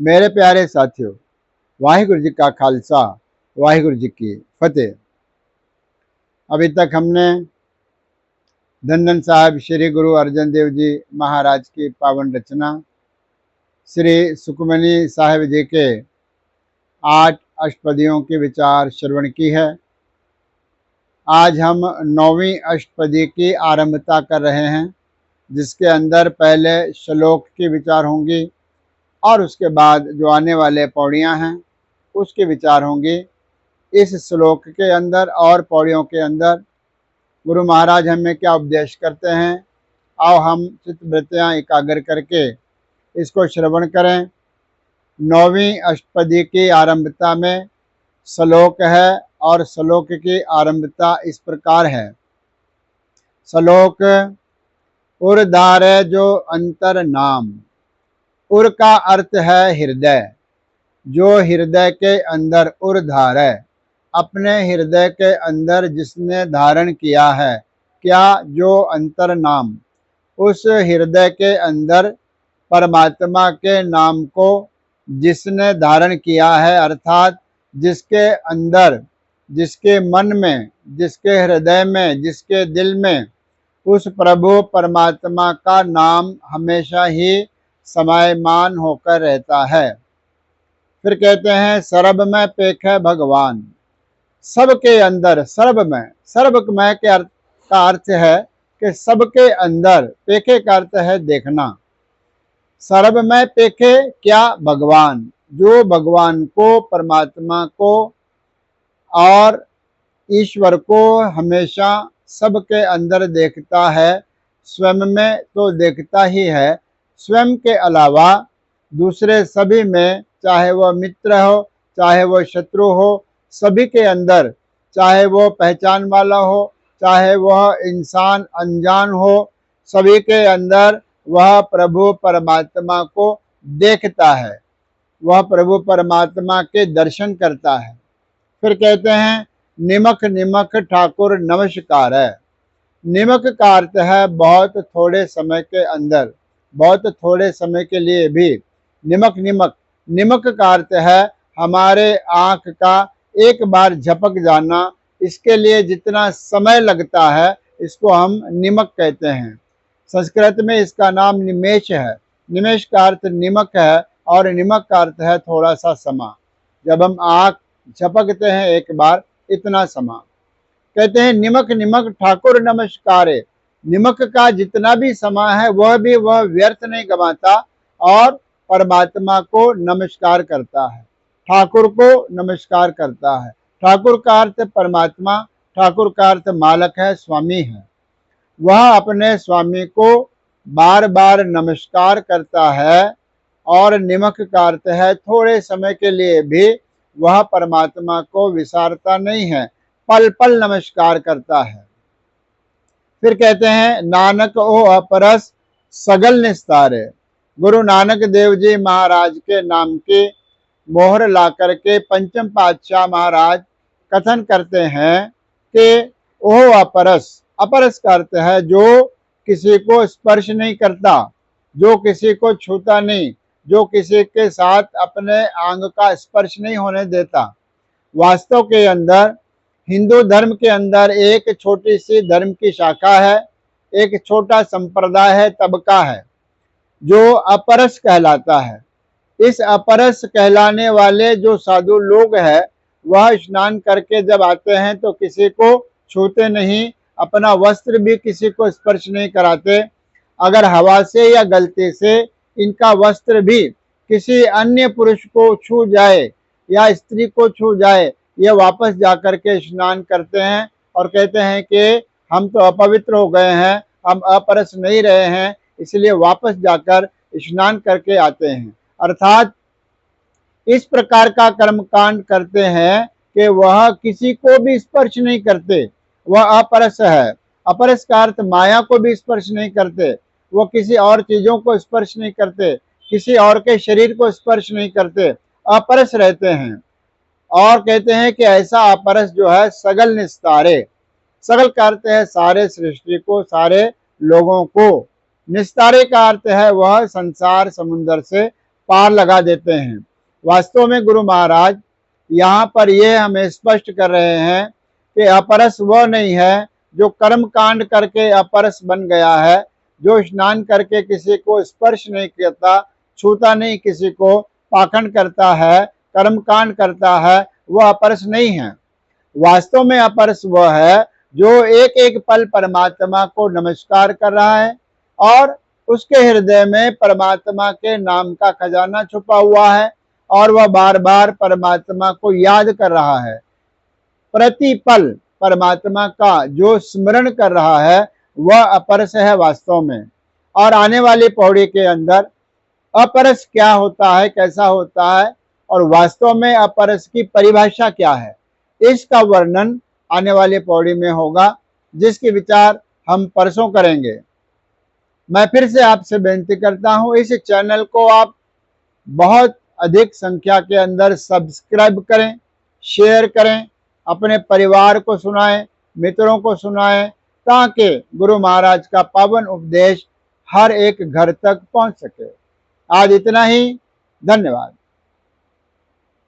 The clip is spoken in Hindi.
मेरे प्यारे साथियों, वाहिगुरु जी का खालसा, वाहिगुरु जी की फतेह। अभी तक हमने धन धन साहब श्री गुरु अर्जन देव जी महाराज की पावन रचना श्री सुखमनी साहिब जी के 8 अष्टपदियों के विचार श्रवण की है। आज हम 9वीं अष्टपदी की आरंभता कर रहे हैं, जिसके अंदर पहले श्लोक के विचार होंगी और उसके बाद जो आने वाले पौड़ियाँ हैं उसके विचार होंगे। इस श्लोक के अंदर और पौड़ियों के अंदर गुरु महाराज हमें क्या उपदेश करते हैं, आओ हम चित्तवृत्तियाँ एकाग्र करके इसको श्रवण करें। 9वीं अष्टपदी की आरंभता में श्लोक है और श्लोक की आरंभता इस प्रकार है। श्लोक उर्धार जो अंतर नाम, उर का अर्थ है हृदय, जो हृदय के अंदर उर्धार है, अपने हृदय के अंदर जिसने धारण किया है। क्या? जो अंतर नाम, उस हृदय के अंदर परमात्मा के नाम को जिसने धारण किया है, अर्थात जिसके अंदर, जिसके मन में, जिसके हृदय में, जिसके दिल में उस प्रभु परमात्मा का नाम हमेशा ही समायमान होकर रहता है। फिर कहते हैं सर्ब में पेख है भगवान, सबके अंदर, सर्वमय के अर्थ का अर्थ है कि सबके अंदर, पेखे का अर्थ है देखना। सर्वमय पेखे क्या? भगवान, जो भगवान को, परमात्मा को और ईश्वर को हमेशा सबके अंदर देखता है। स्वयं में तो देखता ही है, स्वयं के अलावा दूसरे सभी में, चाहे वह मित्र हो, चाहे वह शत्रु हो, सभी के अंदर, चाहे वो पहचान वाला हो, चाहे वह इंसान अनजान हो, सभी के अंदर वह प्रभु परमात्मा को देखता है, वह प्रभु परमात्मा के दर्शन करता है। फिर कहते हैं निमक निमक ठाकुर नमस्कार है। निमक का अर्थ है बहुत थोड़े समय के अंदर, बहुत थोड़े समय के लिए भी। निमक निमक, निमक का अर्थ है हमारे आँख का एक बार झपक जाना, इसके लिए जितना समय लगता है इसको हम निमक कहते हैं। संस्कृत में इसका नाम निमेष है। निमेष का अर्थ निमक है और निमक का अर्थ है थोड़ा सा समा। जब हम आँख झपकते हैं एक बार, इतना समा। कहते हैं निमक निमक ठाकुर नमस्कारे, निमक का जितना भी समा है वह भी वह व्यर्थ नहीं गंवाता और परमात्मा को नमस्कार करता है, ठाकुर को नमस्कार करता है। ठाकुर का अर्थ परमात्मा, ठाकुर का अर्थ मालक है, स्वामी है। वह अपने स्वामी को बार बार नमस्कार करता है और निमक का अर्थ है थोड़े समय के लिए भी वह परमात्मा को विसारता नहीं है, पल पल नमस्कार करता है। फिर कहते हैं नानक ओ अपरस सगल निस्तारे। गुरु नानक देव जी महाराज के नाम की मोहर ला करके पंचम पातशाह महाराज कथन करते हैं कि ओह अपरस, अपरस का अर्थ है जो किसी को स्पर्श नहीं करता, जो किसी को छूता नहीं, जो किसी के साथ अपने अंग का स्पर्श नहीं होने देता। वास्तव के अंदर हिंदू धर्म के अंदर एक छोटी सी धर्म की शाखा है, एक छोटा संप्रदाय है, तबका है, जो अपरस कहलाता है। इस अपरस कहलाने वाले जो साधु लोग हैं, वह स्नान करके जब आते हैं तो किसी को छूते नहीं, अपना वस्त्र भी किसी को स्पर्श नहीं कराते। अगर हवा से या गलती से इनका वस्त्र भी किसी अन्य पुरुष को छू जाए या स्त्री को छू जाए, ये वापस जाकर के स्नान करते हैं और कहते हैं कि हम तो अपवित्र हो गए हैं, हम अपरस नहीं रहे हैं, इसलिए वापस जाकर स्नान करके आते हैं। अर्थात इस प्रकार का कर्मकांड करते हैं कि वह किसी को भी स्पर्श नहीं करते, वह अपरस है। अपरस का अर्थ माया को भी स्पर्श नहीं करते, वो किसी और चीजों को स्पर्श नहीं करते, किसी और के शरीर को स्पर्श नहीं करते, अपरस रहते हैं। और कहते हैं कि ऐसा अपरस जो है सगल निस्तारे, सगल का अर्थ है सारे सृष्टि को, सारे लोगों को। निस्तारे का अर्थ है वह संसार समुद्र से पार लगा देते हैं। वास्तव में गुरु महाराज यहाँ पर यह हमें स्पष्ट कर रहे हैं कि अपरस वह नहीं है जो कर्म कांड करके अपरस बन गया है, जो स्नान करके किसी को स्पर्श नहीं करता, छूता नहीं किसी को, पाखंड करता है, कर्म कांड करता है, वह अपरस नहीं है। वास्तव में अपरस वह है जो एक एक पल परमात्मा को नमस्कार कर रहा है और उसके हृदय में परमात्मा के नाम का खजाना छुपा हुआ है और वह बार बार परमात्मा को याद कर रहा है। प्रति पल परमात्मा का जो स्मरण कर रहा है वह अपरस है वास्तव में। और आने वाली पौड़ी के अंदर अपरस क्या होता है, कैसा होता है और वास्तव में अपरस की परिभाषा क्या है, इसका वर्णन आने वाली पौड़ी में होगा, जिसके विचार हम परसों करेंगे। मैं फिर से आपसे बेनती करता हूं, इस चैनल को आप बहुत अधिक संख्या के अंदर सब्सक्राइब करें, शेयर करें, अपने परिवार को सुनाएं, मित्रों को सुनाएं, ताकि गुरु महाराज का पावन उपदेश हर एक घर तक पहुंच सके। आज इतना ही। धन्यवाद।